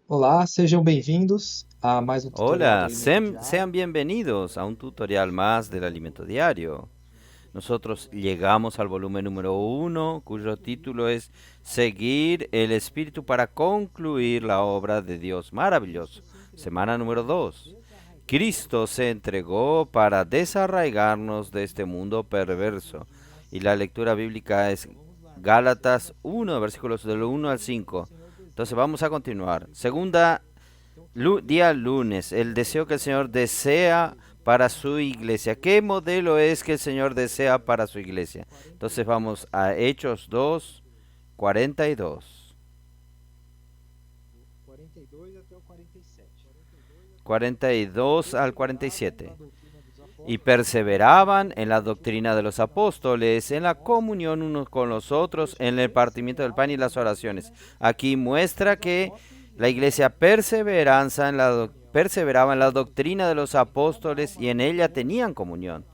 Olá, sejam bem-vindos a mais um tutorial do Hola, Alimento sean Diário. bienvenidos a un tutorial más del alimento diario. Nosotros llegamos al volumen número 1, cuyo título es Seguir el Espíritu para concluir la obra de Dios maravilloso. Semana número 2. Cristo se entregó para desarraigarnos de este mundo perverso. Y la lectura bíblica es Gálatas 1, versículos del 1 al 5. Entonces vamos a continuar. Segunda día lunes, el deseo que el Señor desea para su iglesia. ¿Qué modelo es que el Señor desea para su iglesia? Entonces vamos a Hechos 2, 42. 42 até o 47. 42 al 47. Y perseveraban en la doctrina de los apóstoles, en la comunión unos con los otros, en el partimiento del pan y las oraciones. Aquí muestra que la iglesia perseveraba en la doctrina de los apóstoles y en ella tenían comunión.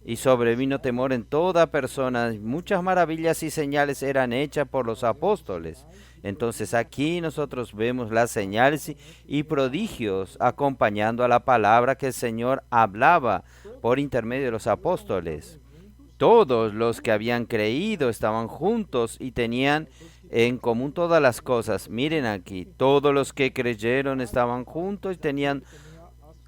Y sobrevino temor en toda persona. Muchas maravillas y señales eran hechas por los apóstoles. Entonces aquí nosotros vemos las señales y prodigios acompañando a la palabra que el Señor hablaba por intermedio de los apóstoles. Todos los que habían creído estaban juntos y tenían en común todas las cosas. Miren aquí, todos los que creyeron estaban juntos y tenían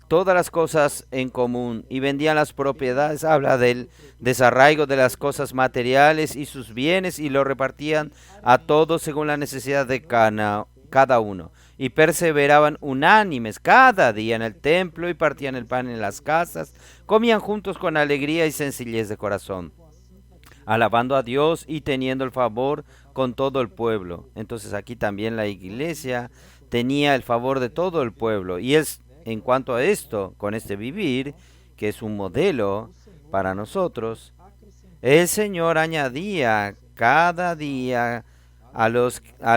todas las cosas en común y vendían las propiedades. Habla del desarraigo de las cosas materiales y sus bienes y lo repartían a todos según la necesidad de cada uno. Y perseveraban unánimes cada día en el templo y partían el pan en las casas, comían juntos con alegría y sencillez de corazón, alabando a Dios y teniendo el favor con todo el pueblo. Entonces aquí también la iglesia tenía el favor de todo el pueblo. Y es en cuanto a esto, con este vivir, que es un modelo para nosotros, el Señor añadía cada día a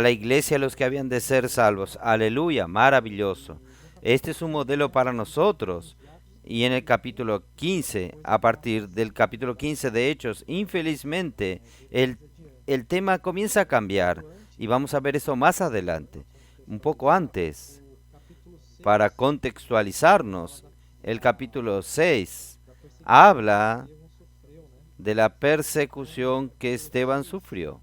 la iglesia a los que habían de ser salvos. Aleluya, maravilloso. Este es un modelo para nosotros. Y en el capítulo 15, a partir del capítulo 15 de Hechos, infelizmente, el tema comienza a cambiar. Y vamos a ver eso más adelante. Un poco antes, para contextualizarnos, el capítulo 6 habla de la persecución que Esteban sufrió.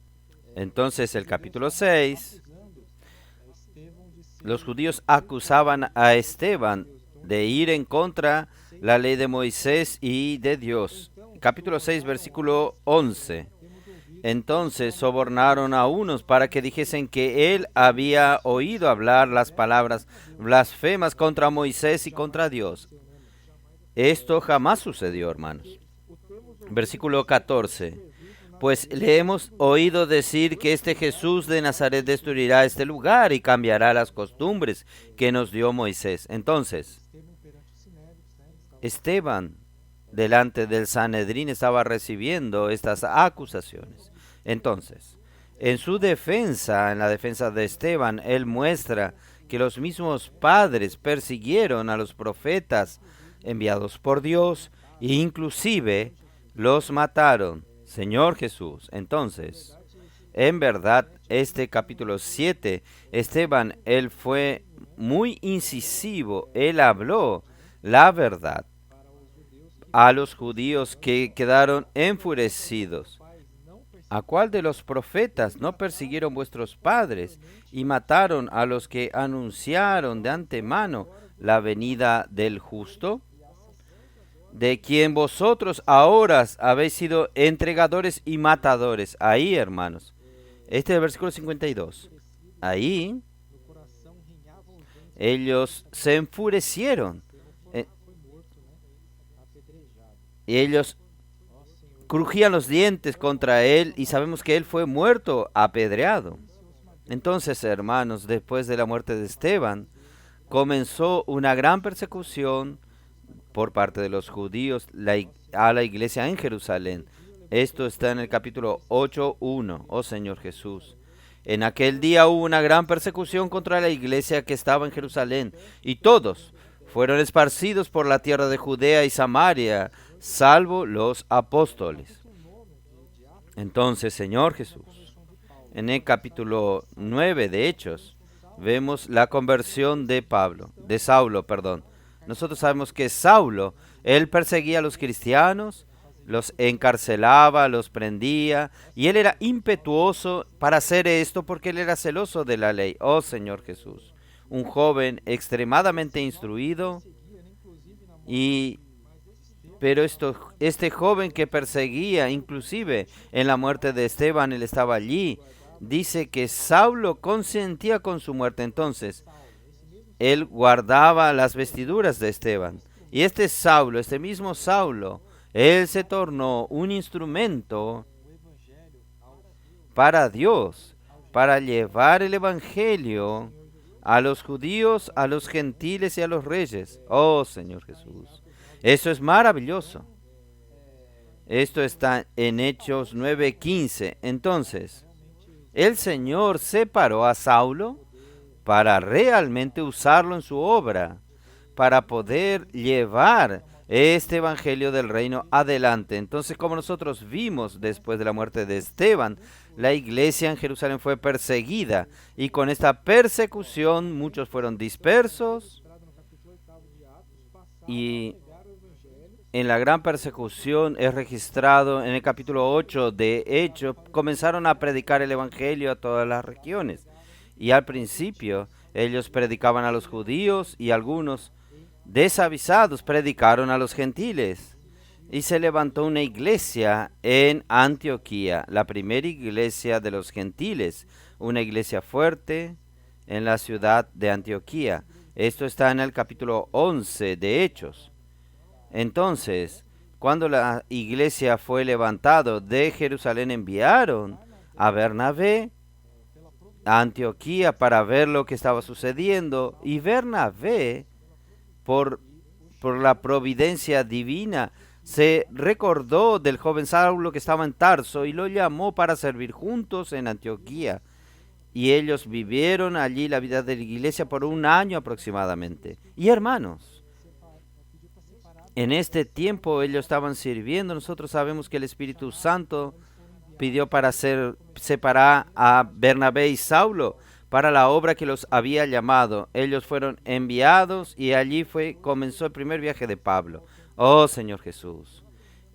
Entonces, el capítulo 6, los judíos acusaban a Esteban de ir en contra la ley de Moisés y de Dios. Capítulo 6, versículo 11. Entonces sobornaron a unos para que dijesen que él había oído hablar las palabras blasfemas contra Moisés y contra Dios. Esto jamás sucedió, hermanos. Versículo 14. Pues le hemos oído decir que este Jesús de Nazaret destruirá este lugar y cambiará las costumbres que nos dio Moisés. Entonces, Esteban, delante del Sanedrín, estaba recibiendo estas acusaciones. Entonces, en su defensa, en la defensa de Esteban, él muestra que los mismos padres persiguieron a los profetas enviados por Dios e inclusive los mataron. Señor Jesús. Entonces, en verdad, este capítulo 7, Esteban, él fue muy incisivo, él habló la verdad a los judíos que quedaron enfurecidos. ¿A cuál de los profetas no persiguieron vuestros padres y mataron a los que anunciaron de antemano la venida del justo? De quien vosotros ahora habéis sido entregadores y matadores. Ahí, hermanos. Este es el versículo 52. Ahí ellos se enfurecieron. eh, Y ellos crujían los dientes contra él y sabemos que él fue muerto, apedreado. Entonces, hermanos, después de la muerte de Esteban, comenzó una gran persecución por parte de los judíos a la iglesia en Jerusalén. Esto está en el capítulo 8:1, oh Señor Jesús. En aquel día hubo una gran persecución contra la iglesia que estaba en Jerusalén, y todos fueron esparcidos por la tierra de Judea y Samaria, salvo los apóstoles. Entonces, Señor Jesús, en el capítulo 9 de Hechos, vemos la conversión de Saulo. Nosotros sabemos que Saulo, él perseguía a los cristianos, los encarcelaba, los prendía, y él era impetuoso para hacer esto porque él era celoso de la ley. Oh Señor Jesús, un joven extremadamente instruido, pero este joven que perseguía, inclusive en la muerte de Esteban, él estaba allí. Dice que Saulo consentía con su muerte. Entonces, él guardaba las vestiduras de Esteban. Y este mismo Saulo, él se tornó un instrumento para Dios, para llevar el evangelio a los judíos, a los gentiles y a los reyes. Oh Señor Jesús, eso es maravilloso. Esto está en Hechos 9:15. Entonces, el Señor separó a Saulo para realmente usarlo en su obra, para poder llevar este evangelio del reino adelante. Entonces, como nosotros vimos después de la muerte de Esteban, la iglesia en Jerusalén fue perseguida, y con esta persecución muchos fueron dispersos, y en la gran persecución es registrado en el capítulo 8 de Hechos, comenzaron a predicar el evangelio a todas las regiones. Y al principio ellos predicaban a los judíos, y algunos desavisados predicaron a los gentiles. Y se levantó una iglesia en Antioquía, la primera iglesia de los gentiles, una iglesia fuerte en la ciudad de Antioquía. Esto está en el capítulo 11 de Hechos. Entonces, cuando la iglesia fue levantado de Jerusalén, enviaron a Bernabé a Antioquía para ver lo que estaba sucediendo. Y Bernabé, por la providencia divina, se recordó del joven Saulo que estaba en Tarso y lo llamó para servir juntos en Antioquía. Y ellos vivieron allí la vida de la iglesia por un año aproximadamente. Y hermanos, en este tiempo ellos estaban sirviendo. Nosotros sabemos que el Espíritu Santo pidió para separar a Bernabé y Saulo para la obra que los había llamado. Ellos fueron enviados, y allí comenzó el primer viaje de Pablo. Oh Señor Jesús.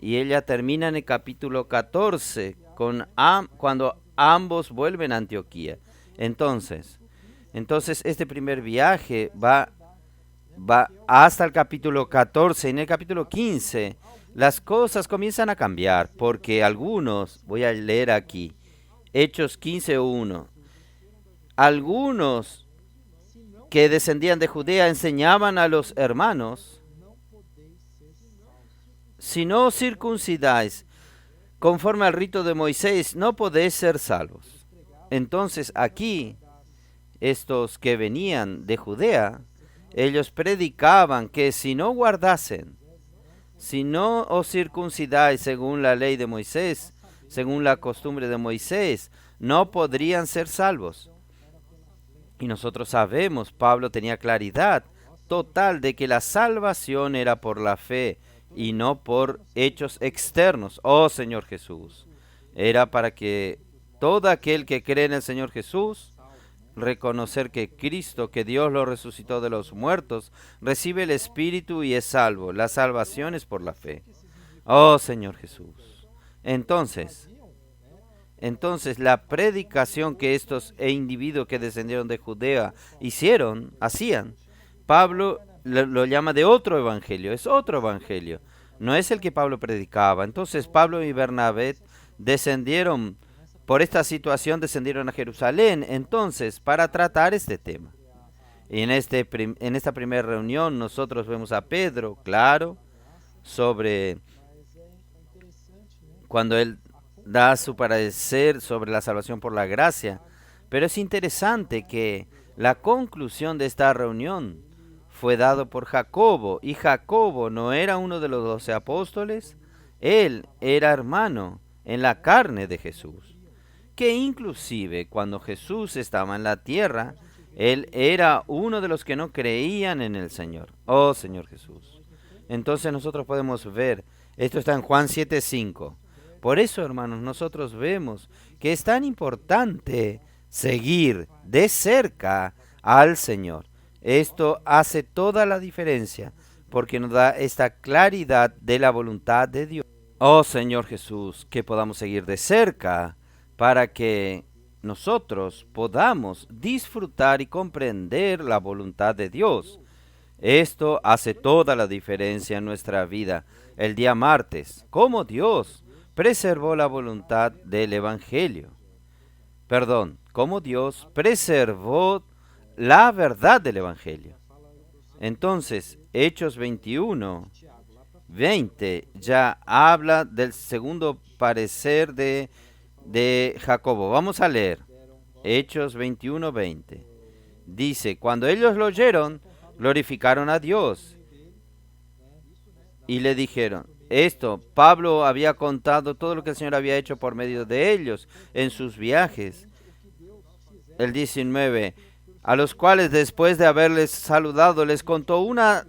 Y ella termina en el capítulo 14 cuando ambos vuelven a Antioquía. Entonces este primer viaje va hasta el capítulo 14. En el capítulo 15 las cosas comienzan a cambiar, porque algunos, voy a leer aquí, Hechos 15:1, algunos que descendían de Judea enseñaban a los hermanos: si no os circuncidáis conforme al rito de Moisés, no podéis ser salvos. Entonces aquí, estos que venían de Judea, ellos predicaban que si no os circuncidáis según la ley de Moisés, según la costumbre de Moisés, no podrían ser salvos. Y nosotros sabemos, Pablo tenía claridad total de que la salvación era por la fe y no por hechos externos. Oh Señor Jesús, era para que todo aquel que cree en el Señor Jesús, reconocer que Cristo, que Dios lo resucitó de los muertos, recibe el Espíritu y es salvo. La salvación es por la fe. Oh Señor Jesús. Entonces la predicación que estos individuos que descendieron de Judea hacían, Pablo lo llama de otro evangelio. Es otro evangelio, no es el que Pablo predicaba. Entonces Pablo y Bernabé por esta situación descendieron a Jerusalén, entonces, para tratar este tema. Y en esta primera reunión nosotros vemos a Pedro, claro, cuando él da su parecer sobre la salvación por la gracia. Pero es interesante que la conclusión de esta reunión fue dado por Jacobo, y Jacobo no era uno de los 12 apóstoles, él era hermano en la carne de Jesús. que inclusive cuando Jesús estaba en la tierra, Él era uno de los que no creían en el Señor. Oh Señor Jesús. Entonces nosotros podemos ver, esto está en Juan 7:5. Por eso, hermanos, nosotros vemos que es tan importante seguir de cerca al Señor. Esto hace toda la diferencia porque nos da esta claridad de la voluntad de Dios. Oh Señor Jesús, que podamos seguir de cerca para que nosotros podamos disfrutar y comprender la voluntad de Dios. Esto hace toda la diferencia en nuestra vida. El día martes, cómo Dios preservó la voluntad del Evangelio. Cómo Dios preservó la verdad del Evangelio. Entonces, Hechos 21:20 ya habla del segundo parecer de Jacobo. Vamos a leer. Hechos 21:20. Dice, cuando ellos lo oyeron, glorificaron a Dios y le dijeron, Pablo había contado todo lo que el Señor había hecho por medio de ellos en sus viajes. El 19, a los cuales después de haberles saludado, les contó una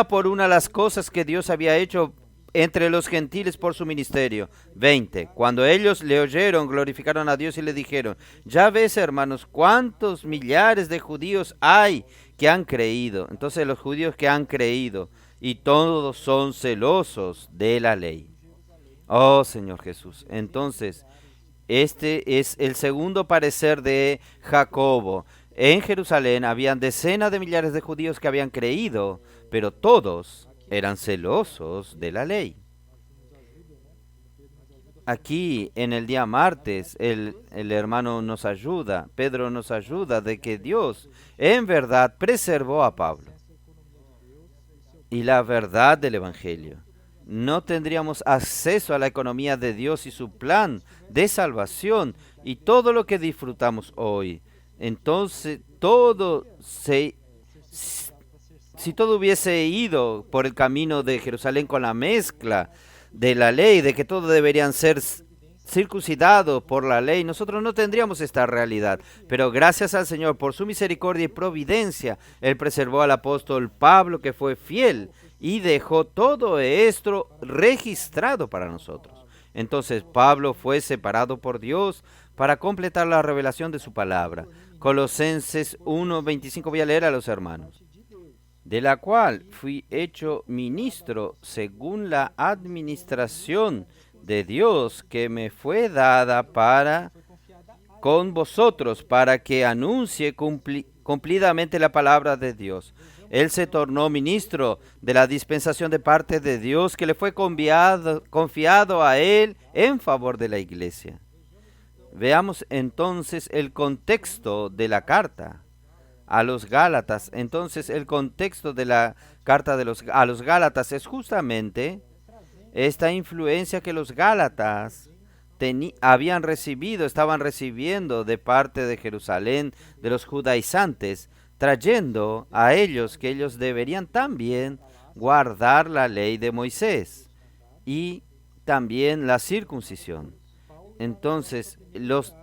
por una las cosas que Dios había hecho entre los gentiles por su ministerio. 20. Cuando ellos le oyeron, glorificaron a Dios y le dijeron, ya ves, hermanos, cuántos millares de judíos hay que han creído. Entonces los judíos que han creído, y todos son celosos de la ley. Oh Señor Jesús. Entonces, este es el segundo parecer de Jacobo. En Jerusalén habían decenas de millares de judíos que habían creído, pero todos eran celosos de la ley. Aquí en el día martes el hermano nos ayuda, Pedro nos ayuda de que Dios en verdad preservó a Pablo y la verdad del Evangelio. No tendríamos acceso a la economía de Dios y su plan de salvación y todo lo que disfrutamos hoy. Entonces, si todo hubiese ido por el camino de Jerusalén con la mezcla de la ley, de que todos deberían ser circuncidados por la ley, nosotros no tendríamos esta realidad. Pero gracias al Señor, por su misericordia y providencia, Él preservó al apóstol Pablo, que fue fiel, y dejó todo esto registrado para nosotros. Entonces Pablo fue separado por Dios para completar la revelación de su palabra. Colosenses 1:25 voy a leer a los hermanos. De la cual fui hecho ministro según la administración de Dios que me fue dada con vosotros, para que anuncie cumplidamente la palabra de Dios. Él se tornó ministro de la dispensación de parte de Dios que le fue confiado a él en favor de la iglesia. Veamos entonces el contexto de la carta a los Gálatas. Entonces el contexto de la carta a los Gálatas es justamente esta influencia que los Gálatas estaban recibiendo de parte de Jerusalén, de los judaizantes, trayendo a ellos que ellos deberían también guardar la ley de Moisés y también la circuncisión. Entonces, los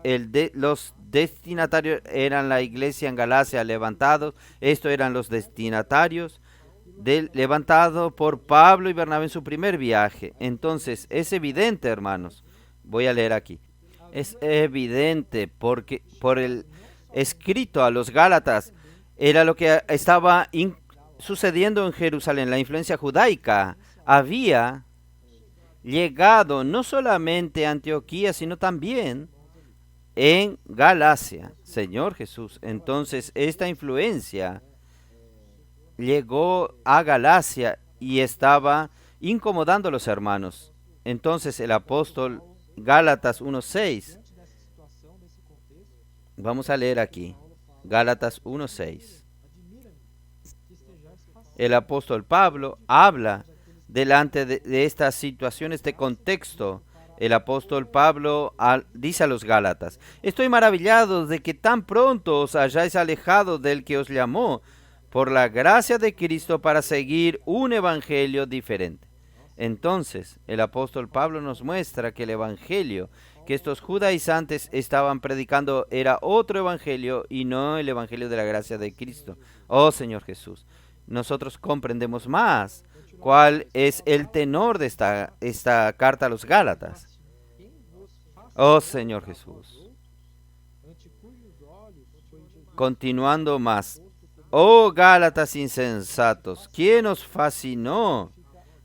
destinatarios eran la iglesia en Galacia levantados. Estos eran los destinatarios levantado por Pablo y Bernabé en su primer viaje. Entonces, es evidente, hermanos, voy a leer aquí, es evidente porque por el escrito a los Gálatas era lo que estaba sucediendo en Jerusalén. La influencia judaica había llegado no solamente a Antioquía, sino también en Galacia. Señor Jesús, entonces esta influencia llegó a Galacia y estaba incomodando a los hermanos. Entonces el apóstol, Gálatas 1:6, vamos a leer aquí, Gálatas 1:6. El apóstol Pablo habla delante de estas situaciones de contexto. El apóstol Pablo dice a los Gálatas: estoy maravillado de que tan pronto os hayáis alejado del que os llamó por la gracia de Cristo para seguir un evangelio diferente. Entonces, el apóstol Pablo nos muestra que el evangelio que estos judaizantes estaban predicando era otro evangelio y no el evangelio de la gracia de Cristo. Oh Señor Jesús, nosotros comprendemos más cuál es el tenor de esta carta a los Gálatas. Oh Señor Jesús. Continuando más. Oh Gálatas insensatos, ¿quién os fascinó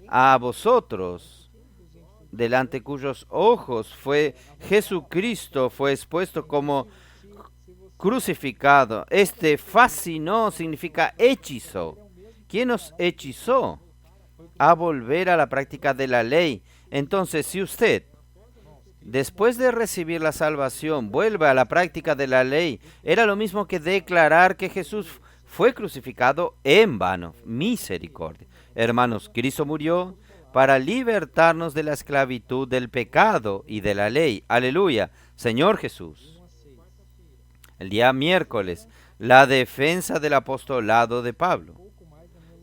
a vosotros? Delante cuyos ojos fue Jesucristo, fue expuesto como crucificado. Este fascinó significa hechizo. ¿Quién os hechizó a volver a la práctica de la ley? Entonces, si usted, después de recibir la salvación, vuelve a la práctica de la ley, era lo mismo que declarar que Jesús fue crucificado en vano. Misericordia. Hermanos, Cristo murió para libertarnos de la esclavitud del pecado y de la ley. Aleluya, Señor Jesús. El día miércoles, la defensa del apostolado de Pablo.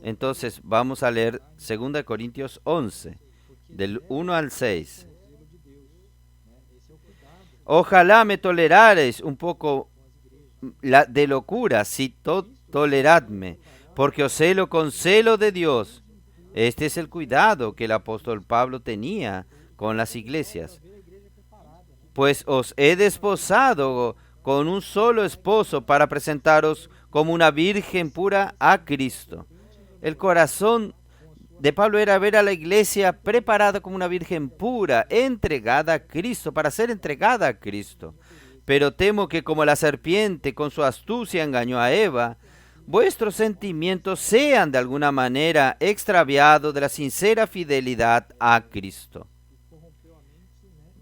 Entonces vamos a leer 2 Corintios 11, del 1 al 6. Ojalá me tolerareis un poco de locura, si toleradme, porque os celo con celo de Dios. Este es el cuidado que el apóstol Pablo tenía con las iglesias. Pues os he desposado con un solo esposo para presentaros como una virgen pura a Cristo. El corazón de Pablo era ver a la iglesia preparada como una virgen pura, entregada a Cristo, para ser entregada a Cristo. Pero temo que como la serpiente con su astucia engañó a Eva, vuestros sentimientos sean de alguna manera extraviados de la sincera fidelidad a Cristo.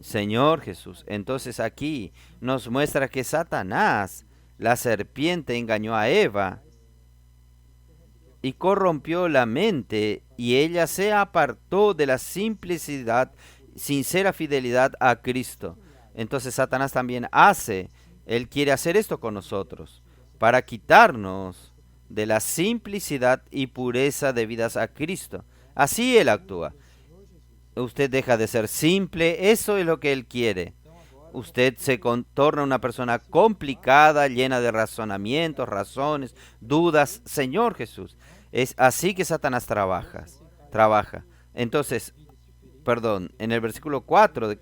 Señor Jesús, entonces aquí nos muestra que Satanás, la serpiente, engañó a Eva y corrompió la mente, y ella se apartó de la simplicidad, sincera fidelidad a Cristo. Entonces Satanás también él quiere hacer esto con nosotros, para quitarnos de la simplicidad y pureza debidas a Cristo. Así él actúa. Usted deja de ser simple, eso es lo que él quiere. Usted se torna una persona complicada, llena de razonamientos, razones, dudas. Señor Jesús, es así que Satanás trabaja. Entonces, en el versículo 4,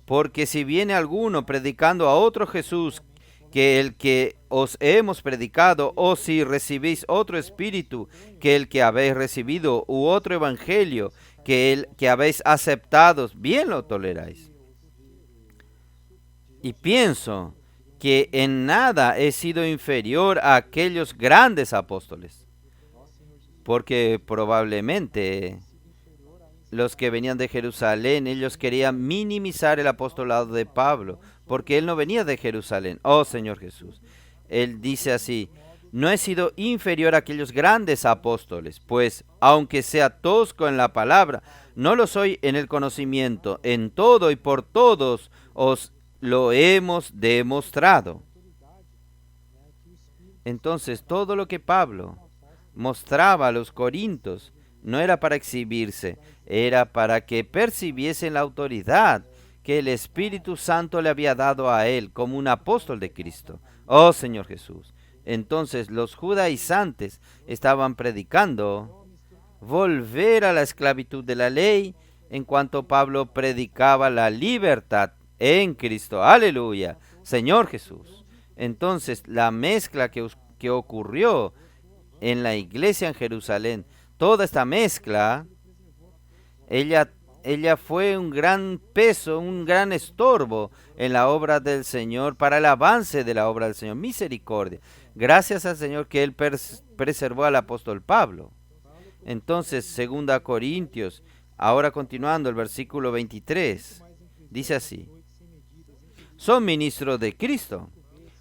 porque si viene alguno predicando a otro Jesús que el que os hemos predicado, o si recibís otro espíritu que el que habéis recibido, u otro evangelio que el que habéis aceptado, bien lo toleráis. Y pienso que en nada he sido inferior a aquellos grandes apóstoles, porque probablemente los que venían de Jerusalén, ellos querían minimizar el apostolado de Pablo, porque él no venía de Jerusalén. Oh Señor Jesús, él dice así: no he sido inferior a aquellos grandes apóstoles, pues aunque sea tosco en la palabra, no lo soy en el conocimiento. En todo y por todos os lo hemos demostrado. Entonces, todo lo que Pablo mostraba a los corintios no era para exhibirse, era para que percibiesen la autoridad que el Espíritu Santo le había dado a él como un apóstol de Cristo. Oh Señor Jesús. Entonces los judaizantes estaban predicando volver a la esclavitud de la ley, en cuanto Pablo predicaba la libertad en Cristo. Aleluya, Señor Jesús. Entonces la mezcla que ocurrió en la iglesia en Jerusalén, toda esta mezcla, ella fue un gran peso, un gran estorbo en la obra del Señor, para el avance de la obra del Señor. Misericordia. Gracias al Señor que él preservó al apóstol Pablo. Entonces, 2 Corintios, ahora continuando el versículo 23, dice así: son ministros de Cristo,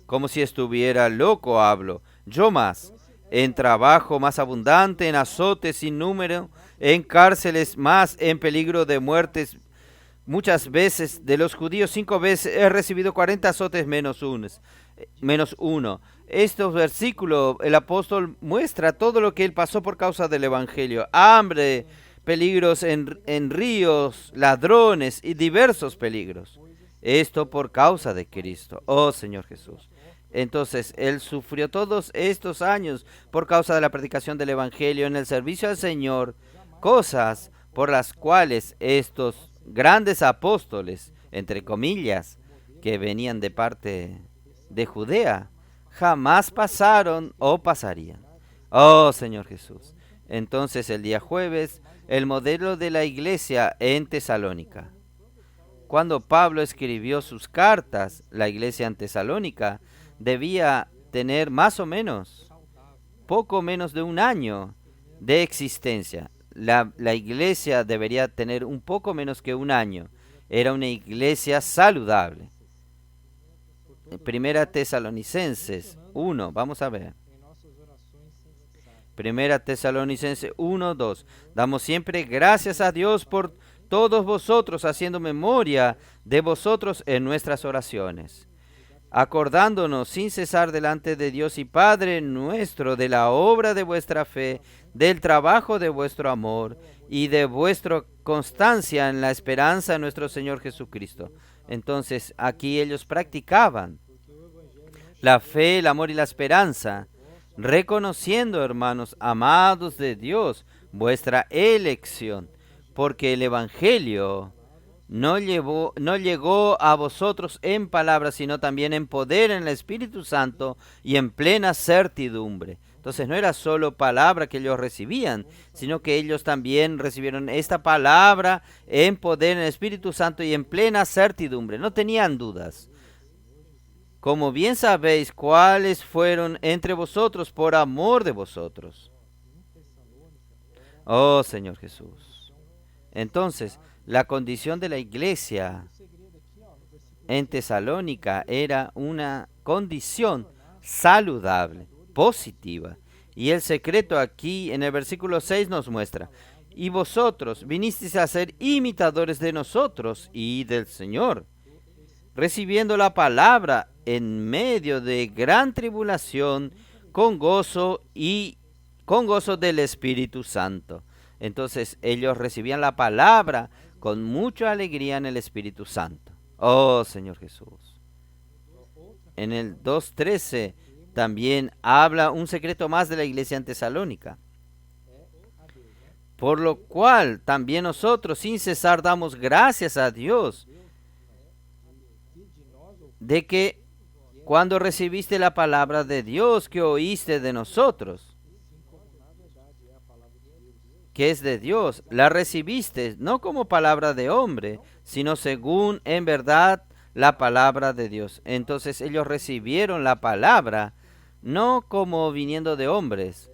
como si estuviera loco hablo, yo más, en trabajo más abundante, en azotes sin número, en cárceles más, en peligro de muertes muchas veces. De los judíos 5 veces he recibido 40 azotes menos uno. Estos versículos, el apóstol muestra todo lo que él pasó por causa del evangelio: hambre, peligros en ríos, ladrones y diversos peligros. Esto por causa de Cristo, oh Señor Jesús. Entonces, Él sufrió todos estos años por causa de la predicación del Evangelio en el servicio al Señor, cosas por las cuales estos grandes apóstoles, entre comillas, que venían de parte de Judea, jamás pasaron o pasarían. Oh Señor Jesús. Entonces, el día jueves, el modelo de la iglesia en Tesalónica. Cuando Pablo escribió sus cartas, la iglesia en Tesalónica debía tener más o menos, poco menos de un año de existencia. La iglesia debería tener un poco menos que un año. Era una iglesia saludable. Primera Tesalonicenses 1, vamos a ver. Primera Tesalonicenses 1, 2. Damos siempre gracias a Dios por todos vosotros, haciendo memoria de vosotros en nuestras oraciones, acordándonos sin cesar delante de Dios y Padre nuestro de la obra de vuestra fe, del trabajo de vuestro amor y de vuestra constancia en la esperanza de nuestro Señor Jesucristo. Entonces, aquí ellos practicaban la fe, el amor y la esperanza, reconociendo, hermanos amados de Dios, vuestra elección, porque el Evangelio no llegó a vosotros en palabras, sino también en poder, en el Espíritu Santo y en plena certidumbre. Entonces no era solo palabra que ellos recibían, sino que ellos también recibieron esta palabra en poder, en el Espíritu Santo y en plena certidumbre. No tenían dudas. Como bien sabéis cuáles fueron entre vosotros por amor de vosotros. Oh Señor Jesús. Entonces, la condición de la iglesia en Tesalónica era una condición saludable, positiva. Y el secreto aquí en el versículo 6 nos muestra: y vosotros vinisteis a ser imitadores de nosotros y del Señor, recibiendo la palabra en medio de gran tribulación, con gozo del Espíritu Santo. Entonces ellos recibían la palabra con mucha alegría en el Espíritu Santo. Oh Señor Jesús. En el 2:13 también habla un secreto más de la iglesia en Tesalónica. Por lo cual también nosotros sin cesar damos gracias a Dios de que cuando recibiste la palabra de Dios que oíste de nosotros, que es de Dios, la recibiste no como palabra de hombre, sino según en verdad la palabra de Dios. Entonces ellos recibieron la palabra no como viniendo de hombres,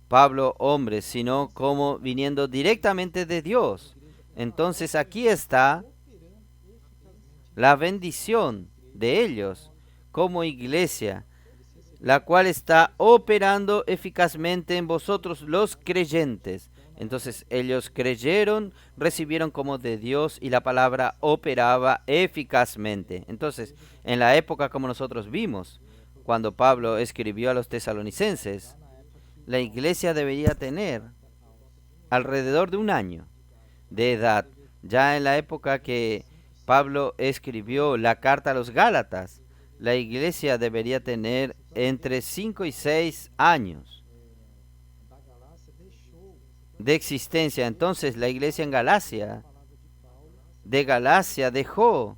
Pablo hombres, sino como viniendo directamente de Dios. Entonces aquí está la bendición de ellos como iglesia, la cual está operando eficazmente en vosotros los creyentes. Entonces ellos creyeron, recibieron como de Dios y la palabra operaba eficazmente. Entonces, en la época como nosotros vimos, cuando Pablo escribió a los tesalonicenses, la iglesia debería tener alrededor de un año de edad. Ya en la época que Pablo escribió la carta a los Gálatas, la iglesia debería tener entre 5 y 6 años de existencia. Entonces la iglesia en Galacia dejó,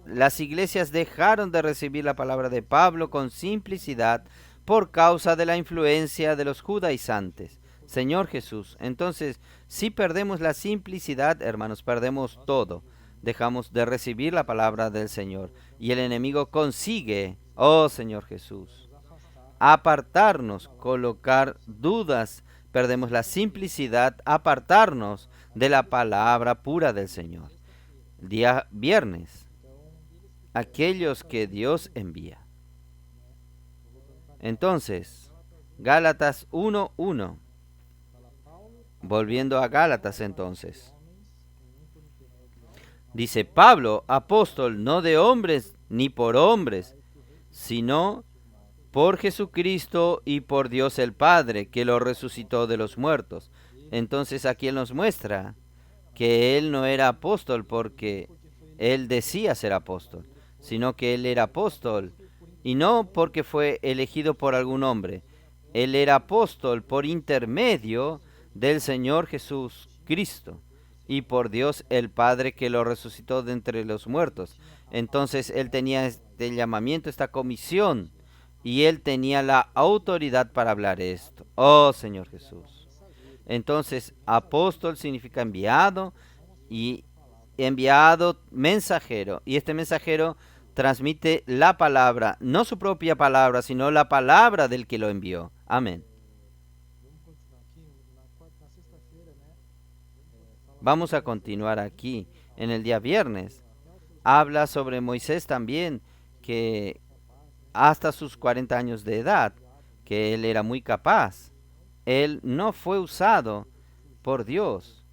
las iglesias dejaron de recibir la palabra de Pablo con simplicidad por causa de la influencia de los judaizantes. Señor Jesús, entonces si perdemos la simplicidad, hermanos, perdemos todo. Dejamos de recibir la palabra del Señor y el enemigo consigue, oh Señor Jesús, apartarnos, colocar dudas. Perdemos la simplicidad, apartarnos de la palabra pura del Señor. Día viernes, aquellos que Dios envía. Entonces, Gálatas 1:1. Volviendo a Gálatas entonces. Dice Pablo, apóstol, no de hombres ni por hombres, sino por Jesucristo y por Dios el Padre, que lo resucitó de los muertos. Entonces aquí Él nos muestra que Él no era apóstol porque él decía ser apóstol, sino que él era apóstol, y no porque fue elegido por algún hombre. Él era apóstol por intermedio del Señor Jesús Cristo y por Dios el Padre que lo resucitó de entre los muertos. Entonces él tenía este llamamiento, esta comisión, y él tenía la autoridad para hablar esto. Oh Señor Jesús. Entonces apóstol significa enviado, y enviado mensajero, y este mensajero transmite la palabra, no su propia palabra, sino la palabra del que lo envió. Amén. Vamos a continuar aquí. En el día viernes habla sobre Moisés también, que hasta sus 40 años de edad, que él era muy capaz. Él no fue usado por Dios.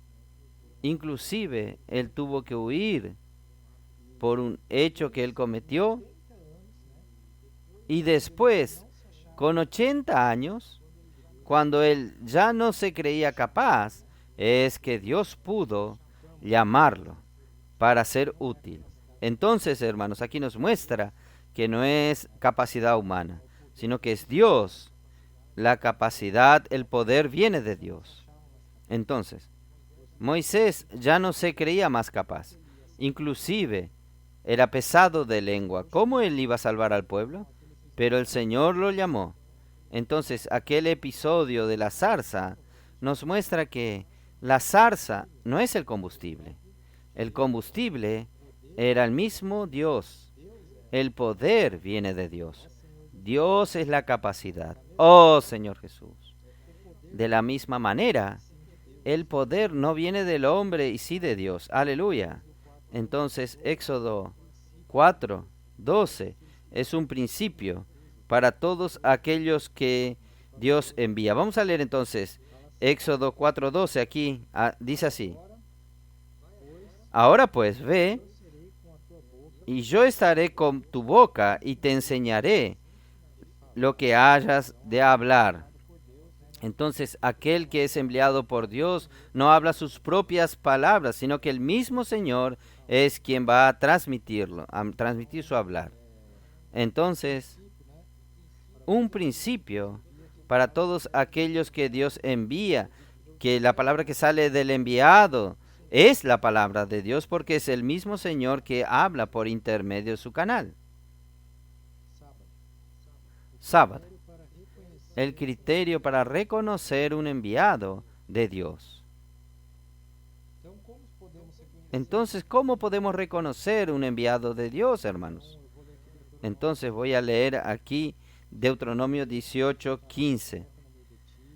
Inclusive él tuvo que huir por un hecho que él cometió. Y después, con 80 años, cuando él ya no se creía capaz, es que Dios pudo llamarlo para ser útil. Entonces, hermanos, aquí nos muestra que no es capacidad humana, sino que es Dios. La capacidad, el poder viene de Dios. Entonces, Moisés ya no se creía más capaz. Inclusive, era pesado de lengua. ¿Cómo él iba a salvar al pueblo? Pero el Señor lo llamó. Entonces, aquel episodio de la zarza nos muestra que la zarza no es el combustible. El combustible era el mismo Dios. El poder viene de Dios. Dios es la capacidad. Oh Señor Jesús. De la misma manera, el poder no viene del hombre y sí de Dios. Aleluya. Entonces, Éxodo 4:12 es un principio para todos aquellos que Dios envía. Vamos a leer entonces Éxodo 4:12 aquí. Dice así. Ahora pues, ve, y yo estaré con tu boca y te enseñaré lo que hayas de hablar. Entonces, aquel que es enviado por Dios no habla sus propias palabras, sino que el mismo Señor es quien va a transmitirlo, a transmitir su hablar. Entonces, un principio para todos aquellos que Dios envía, que la palabra que sale del enviado es la palabra de Dios, porque es el mismo Señor que habla por intermedio de su canal. Sábado. El criterio para reconocer un enviado de Dios. Entonces, ¿cómo podemos reconocer un enviado de Dios, hermanos? Entonces voy a leer aquí Deuteronomio 18:15.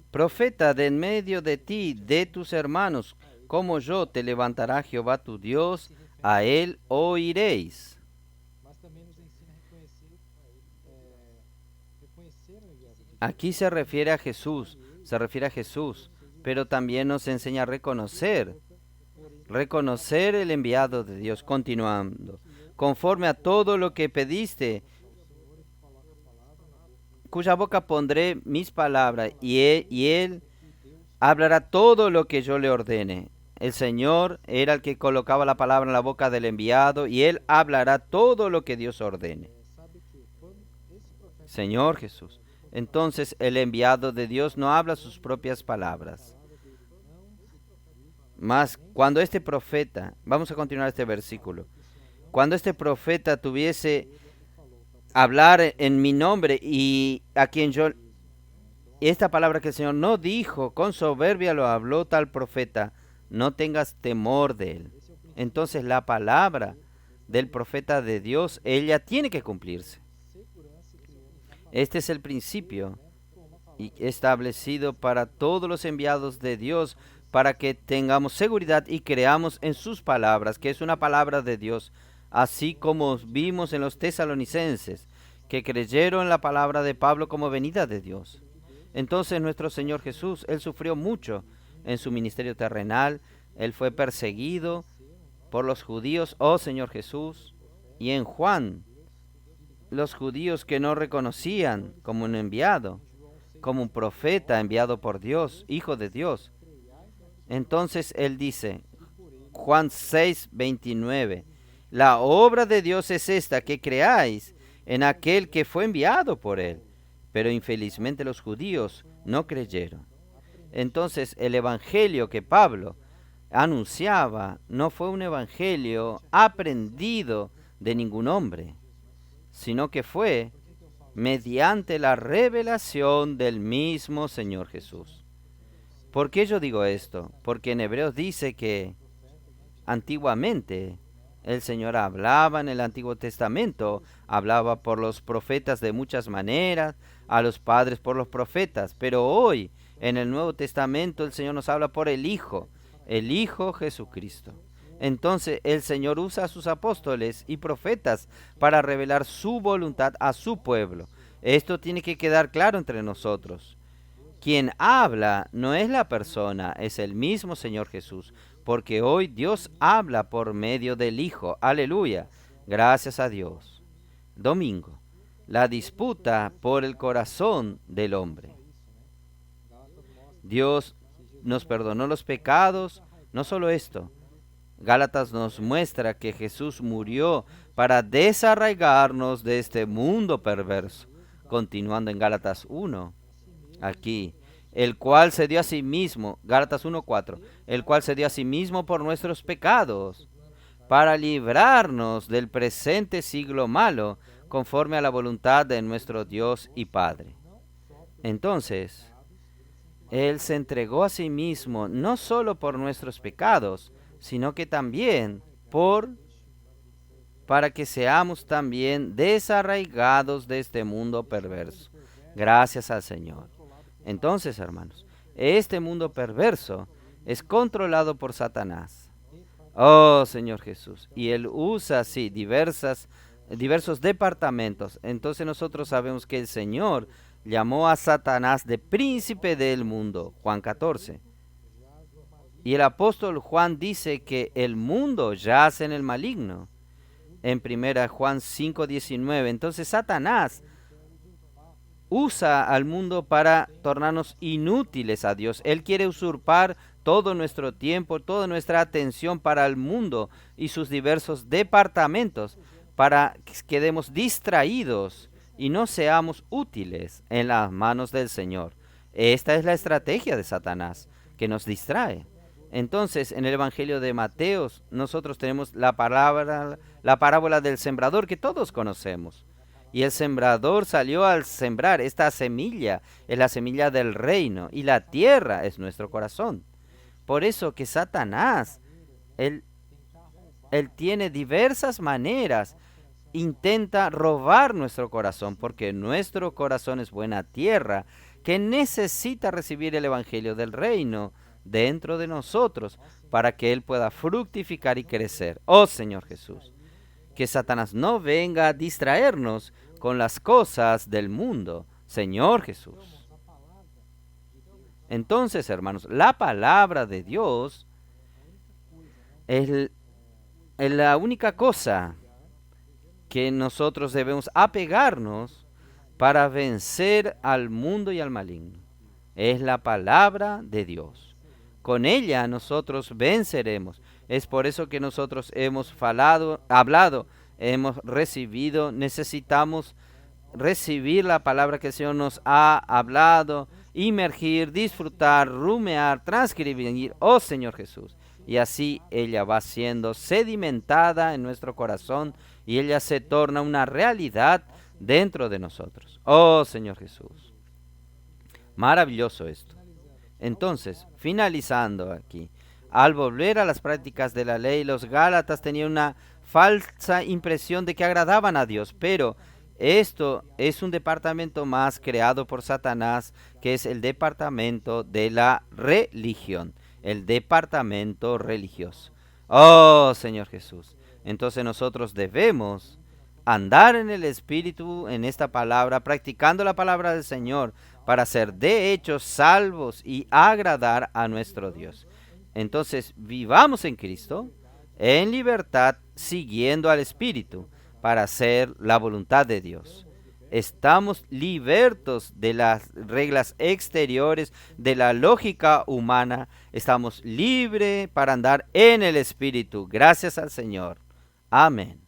Profeta de en medio de ti, de tus hermanos, como yo te levantará Jehová tu Dios, a él oiréis. Aquí se refiere a Jesús, pero también nos enseña a reconocer el enviado de Dios. Continuando, conforme a todo lo que pediste, cuya boca pondré mis palabras, y él hablará todo lo que yo le ordene. El Señor era el que colocaba la palabra en la boca del enviado, y él hablará todo lo que Dios ordene. Señor Jesús. Entonces el enviado de Dios no habla sus propias palabras. Mas cuando este profeta, vamos a continuar este versículo, cuando este profeta tuviese hablar en mi nombre y a quien yo, esta palabra que el Señor no dijo, con soberbia lo habló tal profeta, no tengas temor de él. Entonces la palabra del profeta de Dios, ella tiene que cumplirse. Este es el principio establecido para todos los enviados de Dios, para que tengamos seguridad y creamos en sus palabras, que es una palabra de Dios, así como vimos en los tesalonicenses, que creyeron en la palabra de Pablo como venida de Dios. Entonces nuestro Señor Jesús, Él sufrió mucho en su ministerio terrenal, Él fue perseguido por los judíos, oh Señor Jesús, y en Juan, los judíos que no reconocían como un enviado, como un profeta enviado por Dios, hijo de Dios. Entonces él dice, Juan 6:29, La obra de Dios es esta, que creáis en aquel que fue enviado por él. Pero infelizmente los judíos no creyeron. Entonces el evangelio que Pablo anunciaba no fue un evangelio aprendido de ningún hombre, sino que fue mediante la revelación del mismo Señor Jesús. ¿Por qué yo digo esto? Porque en Hebreos dice que antiguamente el Señor hablaba en el Antiguo Testamento, hablaba por los profetas de muchas maneras, a los padres por los profetas, pero hoy en el Nuevo Testamento el Señor nos habla por el Hijo Jesucristo. Entonces el Señor usa a sus apóstoles y profetas para revelar su voluntad a su pueblo. Esto tiene que quedar claro entre nosotros. Quien habla no es la persona, es el mismo Señor Jesús, porque hoy Dios habla por medio del Hijo. Aleluya. Gracias a Dios. Domingo. La disputa por el corazón del hombre. Dios nos perdonó los pecados. No solo esto. Gálatas nos muestra que Jesús murió para desarraigarnos de este mundo perverso. Continuando en Gálatas 1. Aquí, el cual se dio a sí mismo, Gálatas 1:4, el cual se dio a sí mismo por nuestros pecados, para librarnos del presente siglo malo, conforme a la voluntad de nuestro Dios y Padre. Entonces, Él se entregó a sí mismo no solo por nuestros pecados, sino que también para que seamos también desarraigados de este mundo perverso. Gracias al Señor. Entonces, hermanos, este mundo perverso es controlado por Satanás. Oh, Señor Jesús. Y él usa así diversos departamentos. Entonces nosotros sabemos que el Señor llamó a Satanás de príncipe del mundo. Juan 14. Y el apóstol Juan dice que el mundo yace en el maligno. En 1 Juan 5:19. Entonces Satanás usa al mundo para tornarnos inútiles a Dios. Él quiere usurpar todo nuestro tiempo, toda nuestra atención para el mundo y sus diversos departamentos, para que quedemos distraídos y no seamos útiles en las manos del Señor. Esta es la estrategia de Satanás, que nos distrae. Entonces, en el Evangelio de Mateo, nosotros tenemos la parábola del sembrador que todos conocemos. Y el sembrador salió al sembrar. Esta semilla es la semilla del reino y la tierra es nuestro corazón. Por eso que Satanás, él tiene diversas maneras, intenta robar nuestro corazón, porque nuestro corazón es buena tierra que necesita recibir el evangelio del reino dentro de nosotros para que él pueda fructificar y crecer. Oh Señor Jesús, que Satanás no venga a distraernos con las cosas del mundo, Señor Jesús. Entonces, hermanos, la palabra de Dios es la única cosa que nosotros debemos apegarnos para vencer al mundo y al maligno. Es la palabra de Dios. Con ella nosotros venceremos. Es por eso que nosotros hemos hablado, hemos recibido, necesitamos recibir la palabra que el Señor nos ha hablado, imergir, disfrutar, rumear, transcribir, oh Señor Jesús. Y así ella va siendo sedimentada en nuestro corazón y ella se torna una realidad dentro de nosotros. Oh Señor Jesús. Maravilloso esto. Entonces, finalizando aquí, al volver a las prácticas de la ley, los gálatas tenían una falsa impresión de que agradaban a Dios, pero esto es un departamento más creado por Satanás, que es el departamento de la religión, el departamento religioso. Oh Señor Jesús, entonces nosotros debemos andar en el Espíritu, en esta palabra, practicando la palabra del Señor, para ser de hecho salvos y agradar a nuestro Dios. Entonces vivamos en Cristo, en libertad, siguiendo al Espíritu, para hacer la voluntad de Dios. Estamos libertos de las reglas exteriores, de la lógica humana. Estamos libres para andar en el Espíritu. Gracias al Señor. Amén.